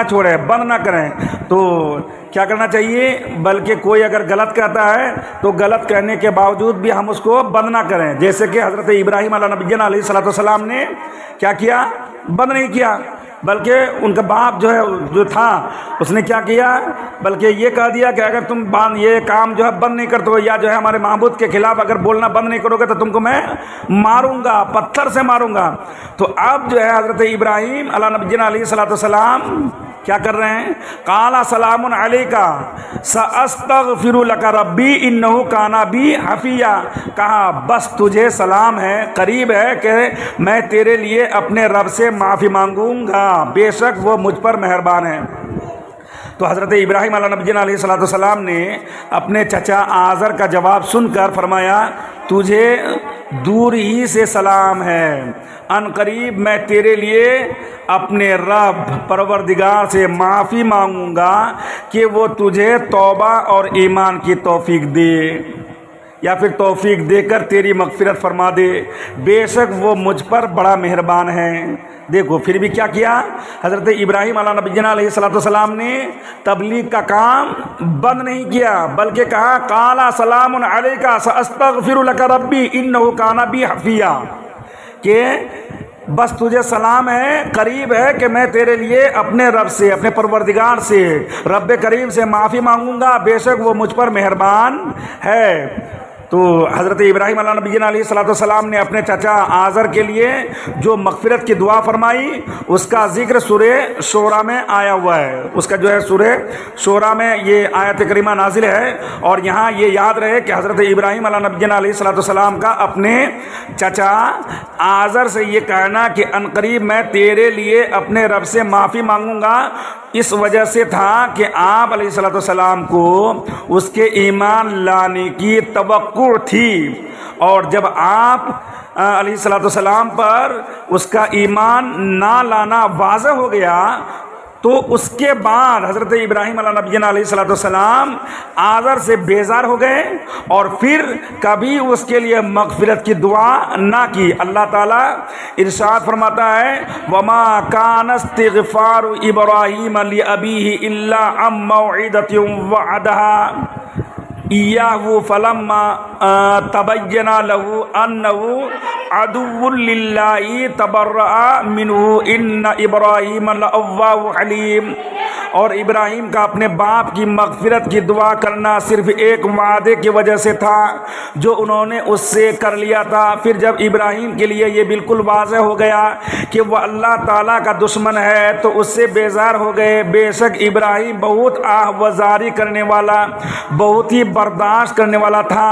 چھوڑے، بند نہ کریں۔ تو کیا کرنا چاہیے؟ بلکہ کوئی اگر غلط کہتا ہے تو غلط کہنے کے باوجود بھی ہم اس کو بند نہ کریں، جیسے کہ حضرت ابراہیم علیہ نبینا علیہ الصلوۃ والسلام نے کیا کیا؟ بند نہیں کیا، بلکہ ان کا باپ جو تھا اس نے کیا کیا؟ بلکہ یہ کہہ دیا کہ اگر تم یہ کام بند نہیں کرتے ہو، یا ہمارے معبود کے خلاف اگر بولنا بند نہیں کرو گے تو تم کو میں ماروں گا، پتھر سے ماروں گا۔ تو اب حضرت ابراہیم علیہ نبینا علیہ الصلوۃ والسلام کیا کر رہے ہیں؟ قال سلام علیکا ساستغفر لک ربی انہ کان بی حفیا، کہا بس تجھے سلام ہے، قریب ہے کہ میں تیرے لیے اپنے رب سے معافی مانگوں گا، بے شک وہ مجھ پر مہربان ہے۔ تو حضرت ابراہیم علیہ نبینا علیہ الصلوۃ والسلام نے اپنے چچا آزر کا جواب سن کر فرمایا تجھے دور ہی سے سلام ہے، ان قریب میں تیرے لیے اپنے رب پروردگار سے معافی مانگوں گا کہ وہ تجھے توبہ اور ایمان کی توفیق دے، یا پھر توفیق دے کر تیری مغفرت فرما دے، بے شک وہ مجھ پر بڑا مہربان ہے۔ دیکھو پھر بھی کیا کیا حضرت ابراہیم علیہ نبینا علیہ الصلوۃ والسلام نے؟ تبلیغ کا کام بند نہیں کیا، بلکہ کہا قال سلام علیکا ساستغفر لک ربی انہ کان بی حفیا، کہ بس تجھے سلام ہے، قریب ہے کہ میں تیرے لیے اپنے رب سے، اپنے پروردگار سے، رب کریم سے معافی مانگوں گا، بے شک وہ مجھ پر مہربان ہے۔ تو حضرت ابراہیم علیہ نبینا علیہ الصلوۃ والسلام نے اپنے چچا آزر کے لیے جو مغفرت کی دعا فرمائی اس کا ذکر سورہ شورى میں آیا ہوا ہے، اس کا سورہ شورى میں یہ آیت کریمہ نازل ہے۔ اور یہاں یہ یاد رہے کہ حضرت ابراہیم علیہ نبینا علیہ الصلوۃ والسلام کا اپنے چچا آزر سے یہ کہنا کہ ان قریب میں تیرے لیے اپنے رب سے معافی مانگوں گا، اس وجہ سے تھا کہ آپ علیہ الصلوۃ والسلام کو اس کے ایمان لانے کی توقع تھی، اور جب آپ علیہ الصلوۃ والسلام پر اس کا ایمان نہ لانا واضح ہو گیا تو اس کے بعد حضرت ابراہیم علیہ نبینا علیہ الصلوۃ والسلام آزر سے بیزار ہو گئے اور پھر کبھی اس کے لیے مغفرت کی دعا نہ کی۔ اللہ تعالیٰ ارشاد فرماتا ہے وما کان استغفار ابراہیم لابیہ الا عن موعدۃ وعدہا ایاہ فلما تبین لہ انہ عدو للہ تبرأ منہ ان ابراہیم لأواہ حلیم۔ اور ابراہیم کا اپنے باپ کی مغفرت کی دعا کرنا صرف ایک وعدے کی وجہ سے تھا جو انہوں نے اس سے کر لیا تھا۔ پھر جب ابراہیم کے لیے یہ بالکل واضح ہو گیا کہ وہ اللہ تعالیٰ کا دشمن ہے تو اس سے بیزار ہو گئے۔ بے شک ابراہیم بہت آہ و زاری کرنے والا، بہت ہی برداشت کرنے والا تھا۔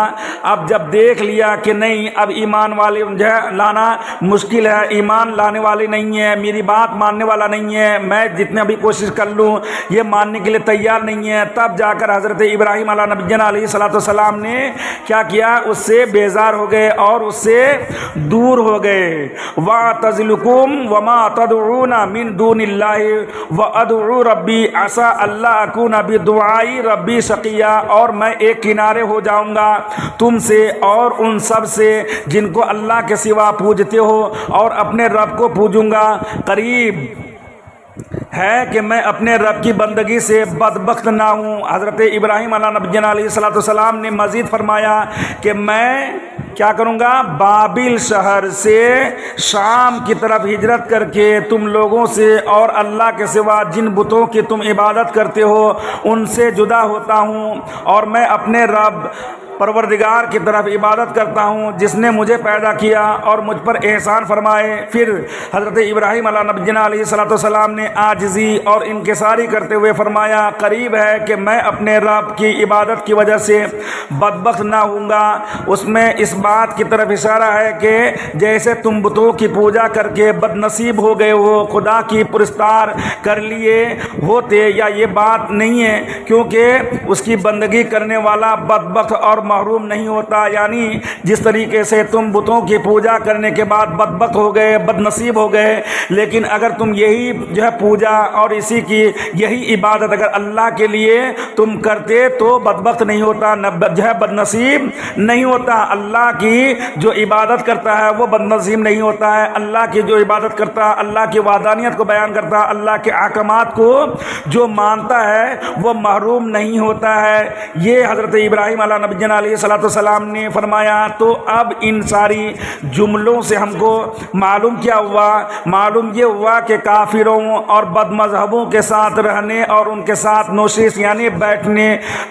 اب جب دیکھ لیا کہ نہیں اب ایمان والے لانا مشکل ہے، ایمان لانے والے نہیں ہیں، میری بات ماننے والا نہیں ہے، میں جتنا بھی کوشش کر لوں یہ ماننے کے لیے تیار نہیں ہے، تب جا کر حضرت ابراہیم علیہ نبینا علیہ الصلوۃ والسلام نے کیا کیا؟ اس سے بیزار ہو گئے اور اس سے دور ہو گئے۔ وَاعْتَزِلُكُمْ وَمَا تَدْعُونَ مِن دُونِ اللَّهِ وَأَدْعُو رَبِّي عَسَىٰ أَلَّا أَكُونَ بِدُعَاءِ رَبِّي شَقِيًّا، اور میں ایک کنارے ہو جاؤں گا تم سے اور ان سب سے جن کو اللہ کے سوا پوجتے ہو، اور اپنے رب کو پوجوں گا، قریب ہے کہ میں اپنے رب کی بندگی سے بدبخت نہ ہوں۔ حضرت ابراہیم علیہ نبینا علیہ الصلوۃ والسلام نے مزید فرمایا کہ میں کیا کروں گا؟ بابل شہر سے شام کی طرف ہجرت کر کے تم لوگوں سے اور اللہ کے سوا جن بتوں کی تم عبادت کرتے ہو ان سے جدا ہوتا ہوں، اور میں اپنے رب پروردگار کی طرف عبادت کرتا ہوں جس نے مجھے پیدا کیا اور مجھ پر احسان فرمائے۔ پھر حضرت ابراہیم علیہ نبینا علیہ الصلوۃ والسلام نے عاجزی اور انکساری کرتے ہوئے فرمایا قریب ہے کہ میں اپنے رب کی عبادت کی وجہ سے بدبخت نہ ہوں گا۔ اس میں اس بات کی طرف اشارہ ہے کہ جیسے تم بتوں کی پوجا کر کے بد نصیب ہو گئے ہو، خدا کی پرستار کر لیے ہوتے، یا یہ بات نہیں ہے کیونکہ اس کی بندگی کرنے والا بدبخت اور محروم نہیں ہوتا. یعنی جس طریقے سے تم بتوں کی پوجا کرنے کے بعد بدبخت ہو گئے, بد نصیب ہو گئے, لیکن اگر تم یہی جو ہے پوجا اور اسی کی یہی عبادت اگر اللہ کے لیے تم کرتے تو بدبخت نہیں ہوتا, جو ہے بد نصیب نہیں ہوتا. اللہ کی جو عبادت کرتا ہے وہ بد نصیب نہیں ہوتا ہے. اللہ کی جو عبادت کرتا ہے, اللہ کی وحدانیت کو بیان کرتا ہے, اللہ کے احکامات کو جو مانتا ہے وہ محروم نہیں ہوتا ہے. یہ حضرت ابراہیم علیہ نبینا علیہ الصلوۃ والسلام نے فرمایا. تو اب ان ساری جملوں سے ہم کو معلوم کیا ہوا؟ معلوم یہ ہوا کہ کافروں اور بد مذہبوں کے ساتھ رہنے اور ان کے ساتھ نوشش یعنی بیٹھنے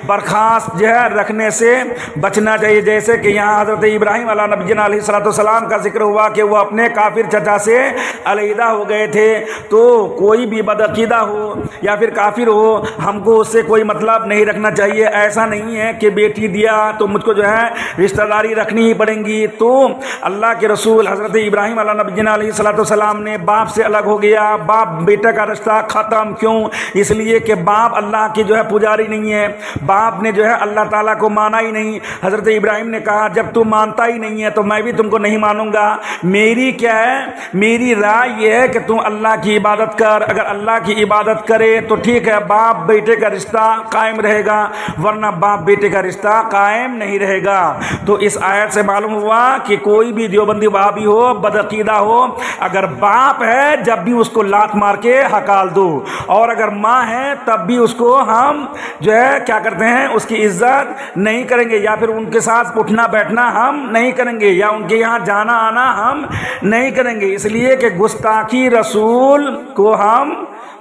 برخاست جو ہے رکھنے سے بچنا چاہیے. جیسے کہ یہاں حضرت ابراہیم علیہ نبینا علیہ الصلوۃ والسلام کا ذکر ہوا کہ وہ اپنے کافر چچا سے علیحدہ ہو گئے تھے. تو کوئی بھی بدعقیدہ ہو یا پھر کافر ہو, ہم کو اس سے کوئی مطلب نہیں رکھنا چاہیے. ایسا نہیں ہے کہ بیٹی دیا تو مجھ کو جو ہے رشتہ داری رکھنی ہی پڑیں گی. تو اللہ کے رسول حضرت ابراہیم علیہ نبینا علیہ الصلوۃ والسلام نے باپ سے الگ ہو گیا. باپ بیٹے کا رشتہ ختم. کیوں؟ اس لیے کہ باپ اللہ کی جو ہے پجاری نہیں ہے. باپ نے جو ہے اللہ تعالیٰ کو مانا ہی نہیں. حضرت ابراہیم نے کہا جب تم مانتا ہی نہیں ہے تو میں بھی تم کو نہیں مانوں گا. میری کیا ہے, میری رائے یہ ہے کہ تم اللہ کی عبادت کر. اگر اللہ کی عبادت کرے تو ٹھیک ہے, باپ بیٹے کا رشتہ قائم رہے گا, ورنہ باپ بیٹے کا رشتہ قائم نہیں رہے گا. تو اس آیت سے معلوم ہوا کہ کوئی بھی دیوبندی وہابی ہو, بدعقیدہ ہو, اگر باپ ہے جب بھی اس کو لات مار کے ہکال دو, اور اگر ماں ہے تب بھی اس کو ہم جو ہے کیا کرتے ہیں, اس کی عزت نہیں کریں گے, یا پھر ان کے ساتھ اٹھنا بیٹھنا ہم نہیں کریں گے, یا ان کے یہاں جانا آنا ہم نہیں کریں گے. اس لیے کہ گستاخی رسول کو ہم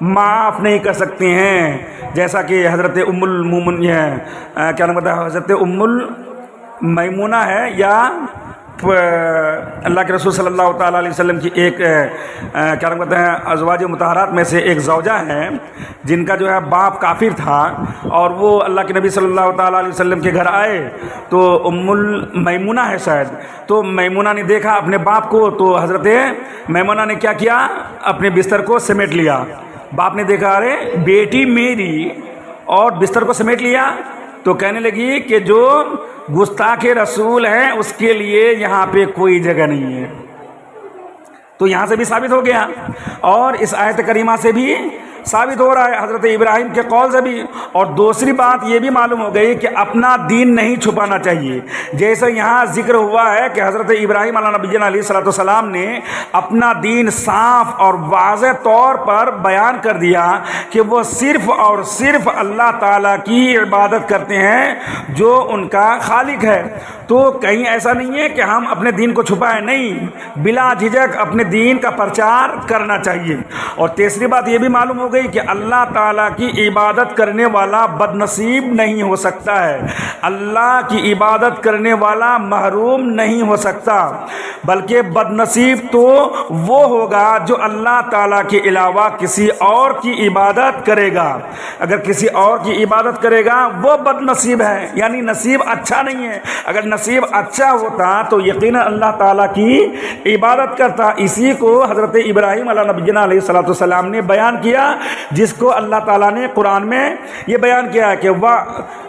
معاف نہیں کر سکتے ہیں. جیسا کہ حضرت ام المومن کیا نام ہے, حضرت ام المیمونہ ہے, یا اللہ کے رسول صلی اللہ تعالیٰ علیہ وسلم کی ایک کیا نام کہتے ہیں ازواج مطہرات میں سے ایک زوجہ ہے, جن کا جو ہے باپ کافر تھا, اور وہ اللہ کے نبی صلی اللہ تعالیٰ علیہ وسلم کے گھر آئے. تو ام المیمونہ ہے شاید, تو میمونہ نے دیکھا اپنے باپ کو, تو حضرت میمونہ نے کیا کیا, اپنے بستر کو سمیٹ لیا. باپ نے دیکھا ارے بیٹی میری, اور بستر کو سمیٹ لیا. تو کہنے لگی کہ جو گستاخ رسول ہیں اس کے لیے یہاں پہ کوئی جگہ نہیں ہے. تو یہاں سے بھی ثابت ہو گیا, اور اس آیت کریمہ سے بھی ثابت ہو رہا ہے, حضرت ابراہیم کے قول سے بھی. اور دوسری بات یہ بھی معلوم ہو گئی کہ اپنا دین نہیں چھپانا چاہیے. جیسے یہاں ذکر ہوا ہے کہ حضرت ابراہیم علیہ نبینا علیہ الصلوۃ والسلام نے اپنا دین صاف اور واضح طور پر بیان کر دیا کہ وہ صرف اور صرف اللہ تعالیٰ کی عبادت کرتے ہیں جو ان کا خالق ہے. تو کہیں ایسا نہیں ہے کہ ہم اپنے دین کو چھپائیں, نہیں, بلا جھجک اپنے دین کا پرچار کرنا چاہیے. اور تیسری بات یہ بھی معلوم ہو گئی کہ اللہ تعالیٰ کی عبادت کرنے والا بد نصیب نہیں ہو سکتا ہے. اللہ کی عبادت کرنے والا محروم نہیں ہو سکتا, بلکہ بد نصیب تو وہ ہوگا جو اللہ تعالیٰ کے علاوہ کسی اور کی عبادت کرے گا. اگر کسی اور کی عبادت کرے گا وہ بد نصیب ہے, یعنی نصیب اچھا نہیں ہے. اگر نصیب اچھا ہوتا تو یقینا اللہ تعالیٰ کی عبادت کرتا. اسی کو حضرت ابراہیم علیہ نبینا علیہ الصلوۃ والسلام نے بیان کیا, جس کو اللہ تعالیٰ نے قرآن میں یہ بیان کیا ہے کہ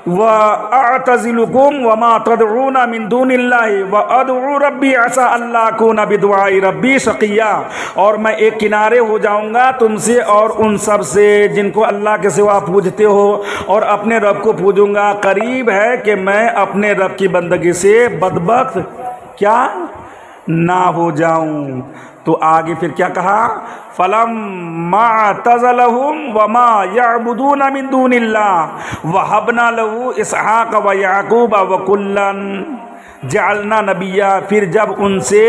وَأَعْتَزِلُكُمْ وَمَا تَدْعُونَ مِن دُونِ اللَّهِ وَأَدْعُو رَبِّي عَسَىٰ أَلَّا أَكُونَ بِدُعَاءِ رَبِّي شَقِيًّا. اور میں ایک کنارے ہو جاؤں گا تم سے اور ان سب سے جن کو اللہ کے سوا پوجتے ہو, اور اپنے رب کو پوجوں گا. قریب ہے کہ میں اپنے رب کی بندگی سے بدبخت کیا نہ ہو جاؤں. تو آگے پھر کیا کہا, فَلَمَّا اعْتَزَلَهُمْ وَمَا يَعْبُدُونَ مِن دُونِ اللَّهِ وَهَبْنَا لَهُ إِسْحَاقَ وَيَعْقُوبَ وَكُلًّا جَعَلْنَا نَبِيًّا. پھر جب ان سے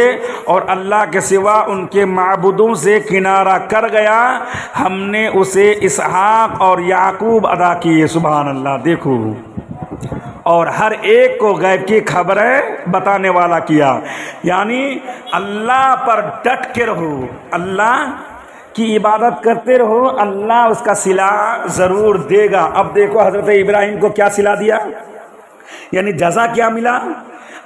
اور اللہ کے سوا ان کے معبودوں سے کنارہ کر گیا, ہم نے اسے اسحاق اور یعقوب عطا کیے. سبحان اللہ. دیکھو, اور ہر ایک کو غیب کی خبریں بتانے والا کیا. یعنی اللہ پر ڈٹ کے رہو, اللہ کی عبادت کرتے رہو, اللہ اس کا صلہ ضرور دے گا. اب دیکھو حضرت ابراہیم کو کیا صلہ دیا, یعنی جزا کیا ملا.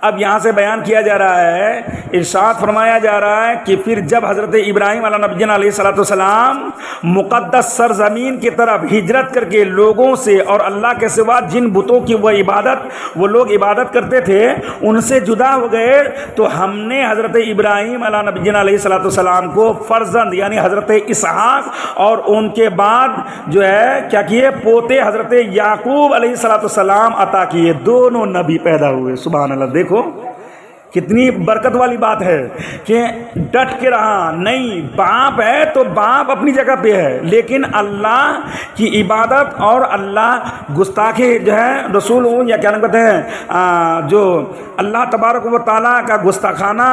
اب یہاں سے بیان کیا جا رہا ہے، ارشاد فرمایا جا رہا ہے کہ پھر جب حضرت ابراہیم علیہ نبینا علیہ الصلوۃ والسلام مقدس سرزمین کی طرف ہجرت کر کے لوگوں سے اور اللہ کے سوا جن بتوں کی وہ لوگ عبادت کرتے تھے ان سے جدا ہو گئے، تو ہم نے حضرت ابراہیم علیہ نبینا علیہ الصلوۃ والسلام کو فرزند یعنی حضرت اسحاق اور ان کے بعد جو ہے کیا کیے، پوتے حضرت یعقوب علیہ الصلوۃ والسلام عطا کیے۔ دونوں نبی پیدا ہوئے، سبحان اللہ۔ دیکھو کتنی برکت والی بات ہے کہ ڈٹ کے رہا، نہیں باپ ہے تو باپ اپنی جگہ پہ ہے، لیکن اللہ کی عبادت اور اللہ گستاخی جو ہے رسول یا کیا نام کہتے ہیں جو اللہ تبارک و تعالیٰ کا گستاخانہ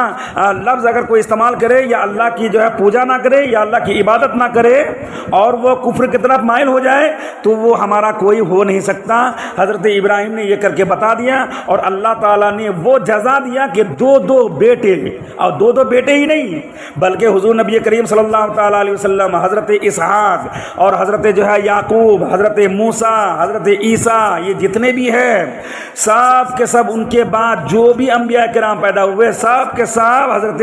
لفظ اگر کوئی استعمال کرے یا اللہ کی جو ہے پوجا نہ کرے یا اللہ کی عبادت نہ کرے اور وہ کفر کی طرف مائل ہو جائے تو وہ ہمارا کوئی ہو نہیں سکتا۔ حضرت ابراہیم نے یہ کر کے بتا دیا اور اللہ تعالیٰ نے وہ جزا دیا کہ دو بیٹے، اور دو بیٹے ہی نہیں بلکہ حضور نبی کریم صلی اللہ تعالیٰ علیہ وسلم حضرت اسحاق اور حضرت جو ہے یعقوب، حضرت موسیٰ، حضرت عیسیٰ، یہ جتنے بھی ہیں سب کے سب ان کے بعد جو بھی انبیاء کرام پیدا ہوئے سب کے سب حضرت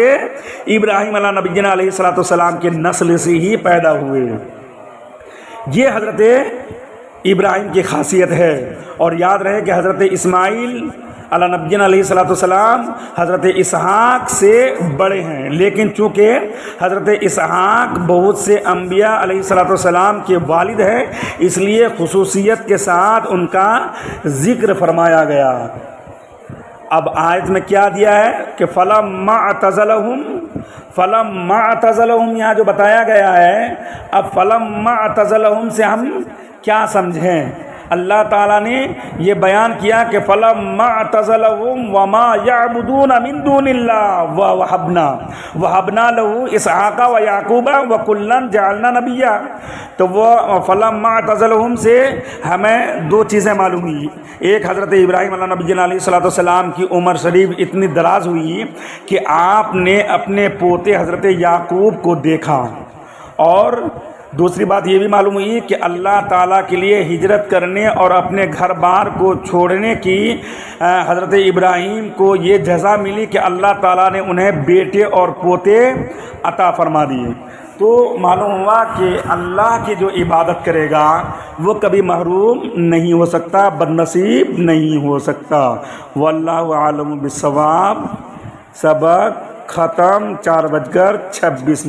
ابراہیم علیہ نبینا علیہ الصلوۃ والسلام کے نسل سے ہی پیدا ہوئے۔ یہ حضرت ابراہیم کی خاصیت ہے۔ اور یاد رہے کہ حضرت اسماعیل علیہ نبینا علیہ الصلوۃ والسلام حضرت اسحاق سے بڑے ہیں، لیکن چونکہ حضرت اسحاق بہت سے انبیاء علیہ الصلوۃ والسلام کے والد ہیں اس لیے خصوصیت کے ساتھ ان کا ذکر فرمایا گیا۔ اب آیت میں کیا دیا ہے کہ فلما اعتزلہم یہاں جو بتایا گیا ہے، اب فلما اعتزلہم سے ہم کیا سمجھیں؟ اللہ تعالیٰ نے یہ بیان کیا کہ فلما اعتزلہم وما یعبدون من دون اللہ وہبنا لہ اسحاق و یعقوب وکلا جعلنا نبیا۔ تو وہ فلما اعتزلہم سے ہمیں دو چیزیں معلوم ہوئی۔ ایک، حضرت ابراہیم علیہ نبینا علیہ الصلوۃ والسلام کی عمر شریف اتنی دراز ہوئی کہ آپ نے اپنے پوتے حضرت یعقوب کو دیکھا، اور دوسری بات یہ بھی معلوم ہوئی کہ اللہ تعالیٰ کے لیے ہجرت کرنے اور اپنے گھر بار کو چھوڑنے کی حضرت ابراہیم کو یہ جزا ملی کہ اللہ تعالیٰ نے انہیں بیٹے اور پوتے عطا فرما دیے۔ تو معلوم ہوا کہ اللہ کی جو عبادت کرے گا وہ کبھی محروم نہیں ہو سکتا، بد نصیب نہیں ہو سکتا۔ واللہ عالم بالصواب۔ سبق ختم 4:26